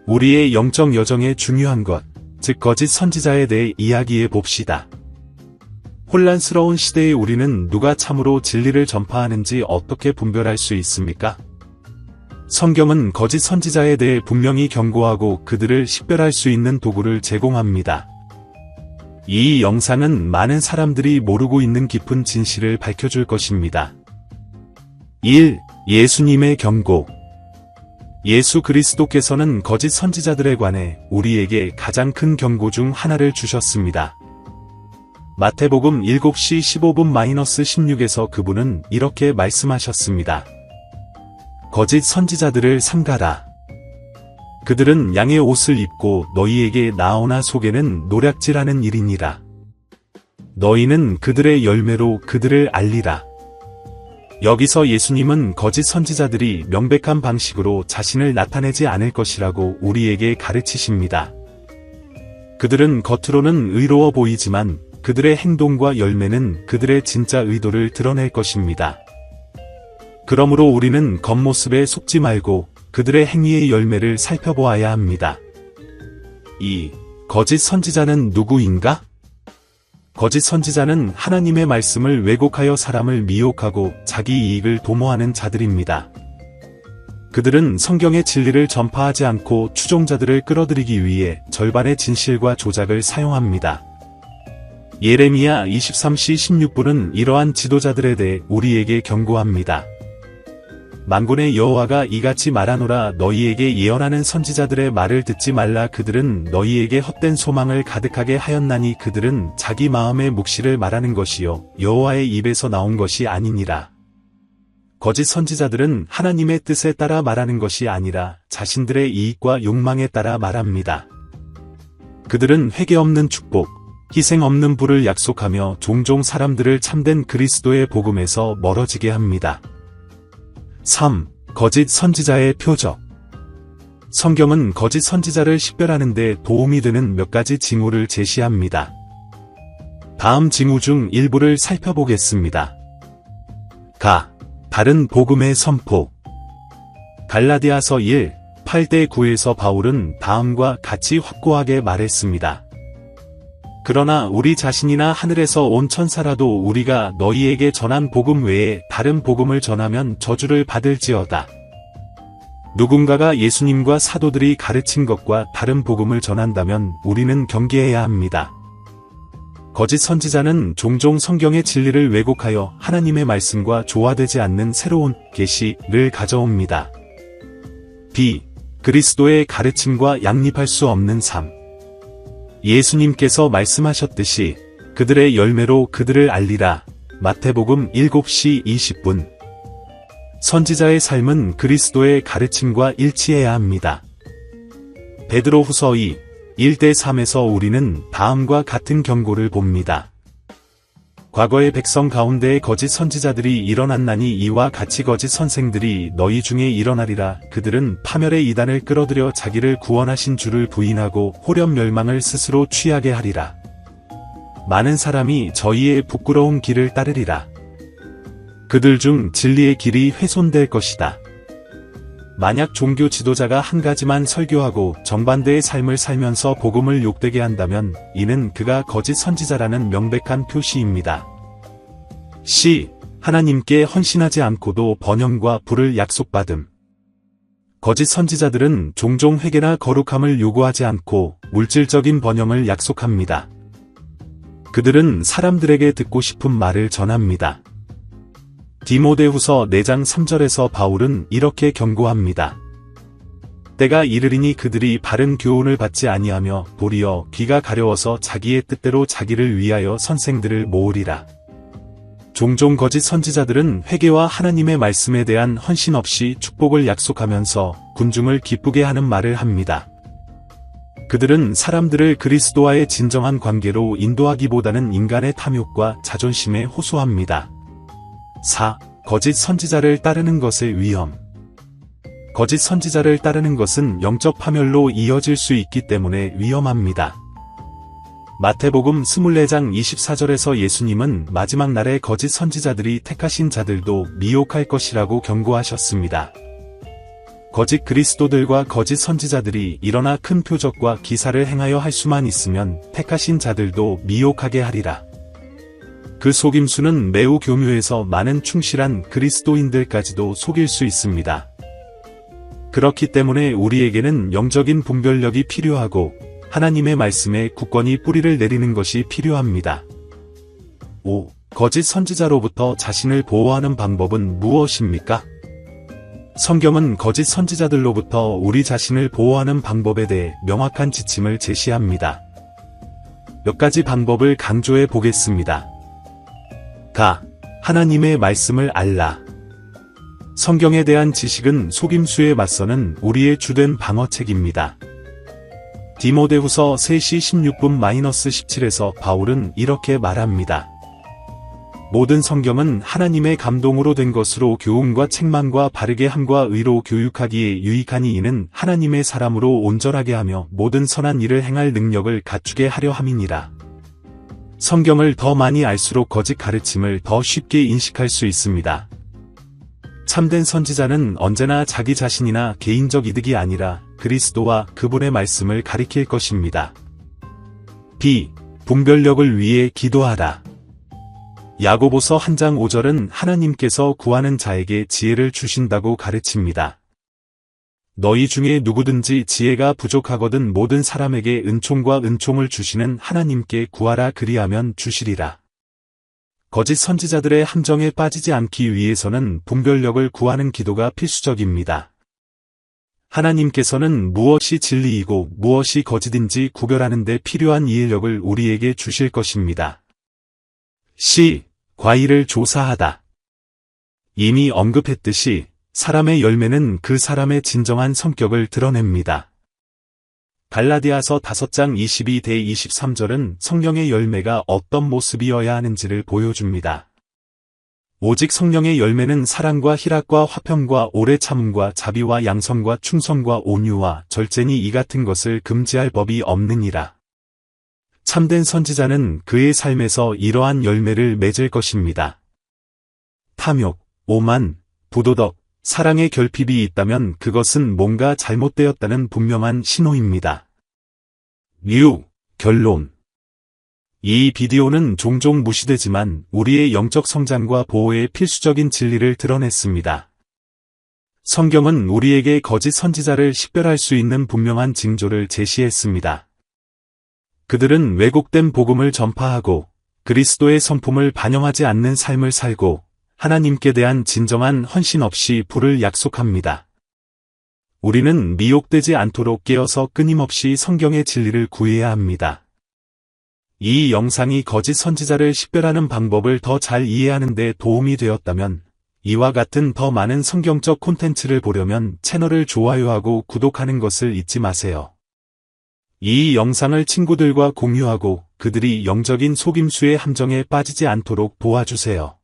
우리의 영적 여정에 중요한 것, 즉 거짓 선지자에 대해 이야기해 봅시다. 혼란스러운 시대에 우리는 누가 참으로 진리를 전파하는지 어떻게 분별할 수 있습니까? 성경은 거짓 선지자에 대해 분명히 경고하고 그들을 식별할 수 있는 도구를 제공합니다. 이 영상은 많은 사람들이 모르고 있는 깊은 진실을 밝혀줄 것입니다. 1. 예수님의 경고. 예수 그리스도께서는 거짓 선지자들에 관해 우리에게 가장 큰 경고 중 하나를 주셨습니다. 마태복음 7시 15분-16에서 그분은 이렇게 말씀하셨습니다. 거짓 선지자들을 삼가라. 그들은 양의 옷을 입고 너희에게 나오나 속에는 노략질하는 일이니라. 너희는 그들의 열매로 그들을 알리라. 여기서 예수님은 거짓 선지자들이 명백한 방식으로 자신을 나타내지 않을 것이라고 우리에게 가르치십니다. 그들은 겉으로는 의로워 보이지만 그들의 행동과 열매는 그들의 진짜 의도를 드러낼 것입니다. 그러므로 우리는 겉모습에 속지 말고 그들의 행위의 열매를 살펴보아야 합니다. 2. 거짓 선지자는 누구인가? 거짓 선지자는 하나님의 말씀을 왜곡하여 사람을 미혹하고 자기 이익을 도모하는 자들입니다. 그들은 성경의 진리를 전파하지 않고 추종자들을 끌어들이기 위해 절반의 진실과 조작을 사용합니다. 예레미야 23시 16분은 이러한 지도자들에 대해 우리에게 경고합니다. 만군의 여호와가 이같이 말하노라. 너희에게 예언하는 선지자들의 말을 듣지 말라. 그들은 너희에게 헛된 소망을 가득하게 하였나니 그들은 자기 마음의 묵시를 말하는 것이요 여호와의 입에서 나온 것이 아니니라. 거짓 선지자들은 하나님의 뜻에 따라 말하는 것이 아니라 자신들의 이익과 욕망에 따라 말합니다. 그들은 회개 없는 축복, 희생 없는 부를 약속하며 종종 사람들을 참된 그리스도의 복음에서 멀어지게 합니다. 3. 거짓 선지자의 표적. 성경은 거짓 선지자를 식별하는 데 도움이 되는 몇 가지 징후를 제시합니다. 다음 징후 중 일부를 살펴보겠습니다. 다른 복음의 선포. 갈라디아서 1, 8-9에서 바울은 다음과 같이 확고하게 말했습니다. 그러나 우리 자신이나 하늘에서 온 천사라도 우리가 너희에게 전한 복음 외에 다른 복음을 전하면 저주를 받을지어다. 누군가가 예수님과 사도들이 가르친 것과 다른 복음을 전한다면 우리는 경계해야 합니다. 거짓 선지자는 종종 성경의 진리를 왜곡하여 하나님의 말씀과 조화되지 않는 새로운 계시를 가져옵니다. 그리스도의 가르침과 양립할 수 없는 삶. 예수님께서 말씀하셨듯이 그들의 열매로 그들을 알리라. 마태복음 7시 20분. 선지자의 삶은 그리스도의 가르침과 일치해야 합니다. 베드로후서 2, 1-3에서 우리는 다음과 같은 경고를 봅니다. 과거의 백성 가운데에 거짓 선지자들이 일어났나니 이와 같이 거짓 선생들이 너희 중에 일어나리라. 그들은 파멸의 이단을 끌어들여 자기를 구원하신 주를 부인하고 홀연 멸망을 스스로 취하게 하리라. 많은 사람이 저희의 부끄러운 길을 따르리라. 그들 중 진리의 길이 훼손될 것이다. 만약 종교 지도자가 한 가지만 설교하고 정반대의 삶을 살면서 복음을 욕되게 한다면 이는 그가 거짓 선지자라는 명백한 표시입니다. 하나님께 헌신하지 않고도 번영과 부를 약속받음. 거짓 선지자들은 종종 회개나 거룩함을 요구하지 않고 물질적인 번영을 약속합니다. 그들은 사람들에게 듣고 싶은 말을 전합니다. 디모데후서 4장 3절에서 바울은 이렇게 경고합니다. 때가 이르리니 그들이 바른 교훈을 받지 아니하며 도리어 귀가 가려워서 자기의 뜻대로 자기를 위하여 선생들을 모으리라. 종종 거짓 선지자들은 회개와 하나님의 말씀에 대한 헌신 없이 축복을 약속하면서 군중을 기쁘게 하는 말을 합니다. 그들은 사람들을 그리스도와의 진정한 관계로 인도하기보다는 인간의 탐욕과 자존심에 호소합니다. 거짓 선지자를 따르는 것의 위험. 거짓 선지자를 따르는 것은 영적 파멸로 이어질 수 있기 때문에 위험합니다. 마태복음 24장 24절에서 예수님은 마지막 날에 거짓 선지자들이 택하신 자들도 미혹할 것이라고 경고하셨습니다. 거짓 그리스도들과 거짓 선지자들이 일어나 큰 표적과 기사를 행하여 할 수만 있으면 택하신 자들도 미혹하게 하리라. 그 속임수는 매우 교묘해서 많은 충실한 그리스도인들까지도 속일 수 있습니다. 그렇기 때문에 우리에게는 영적인 분별력이 필요하고 하나님의 말씀에 굳건히 뿌리를 내리는 것이 필요합니다. 5. 거짓 선지자로부터 자신을 보호하는 방법은 무엇입니까? 성경은 거짓 선지자들로부터 우리 자신을 보호하는 방법에 대해 명확한 지침을 제시합니다. 몇 가지 방법을 강조해 보겠습니다. 하나님의 말씀을 알라. 성경에 대한 지식은 속임수에 맞서는 우리의 주된 방어책입니다. 디모데후서 3시 16분-17에서 바울은 이렇게 말합니다. 모든 성경은 하나님의 감동으로 된 것으로 교훈과 책망과 바르게 함과 의로 교육하기에 유익하니 이는 하나님의 사람으로 온전하게 하며 모든 선한 일을 행할 능력을 갖추게 하려 함이니라. 성경을 더 많이 알수록 거짓 가르침을 더 쉽게 인식할 수 있습니다. 참된 선지자는 언제나 자기 자신이나 개인적 이득이 아니라 그리스도와 그분의 말씀을 가리킬 것입니다. 분별력을 위해 기도하라. 야고보서 1장 5절은 하나님께서 구하는 자에게 지혜를 주신다고 가르칩니다. 너희 중에 누구든지 지혜가 부족하거든 모든 사람에게 은총과 은총을 주시는 하나님께 구하라 그리하면 주시리라. 거짓 선지자들의 함정에 빠지지 않기 위해서는 분별력을 구하는 기도가 필수적입니다. 하나님께서는 무엇이 진리이고 무엇이 거짓인지 구별하는 데 필요한 이해력을 우리에게 주실 것입니다. 과일을 조사하다. 이미 언급했듯이 사람의 열매는 그 사람의 진정한 성격을 드러냅니다. 갈라디아서 5장 22-23절은 성령의 열매가 어떤 모습이어야 하는지를 보여줍니다. 오직 성령의 열매는 사랑과 희락과 화평과 오래 참음과 자비와 양선과 충성과 온유와 절제니 이 같은 것을 금지할 법이 없느니라. 참된 선지자는 그의 삶에서 이러한 열매를 맺을 것입니다. 탐욕, 오만, 부도덕, 사랑의 결핍이 있다면 그것은 뭔가 잘못되었다는 분명한 신호입니다. 결론. 이 비디오는 종종 무시되지만 우리의 영적 성장과 보호에 필수적인 진리를 드러냈습니다. 성경은 우리에게 거짓 선지자를 식별할 수 있는 분명한 징조를 제시했습니다. 그들은 왜곡된 복음을 전파하고 그리스도의 성품을 반영하지 않는 삶을 살고 하나님께 대한 진정한 헌신 없이 불을 약속합니다. 우리는 미혹되지 않도록 깨어서 끊임없이 성경의 진리를 구해야 합니다. 이 영상이 거짓 선지자를 식별하는 방법을 더 잘 이해하는 데 도움이 되었다면 이와 같은 더 많은 성경적 콘텐츠를 보려면 채널을 좋아요하고 구독하는 것을 잊지 마세요. 이 영상을 친구들과 공유하고 그들이 영적인 속임수의 함정에 빠지지 않도록 도와주세요.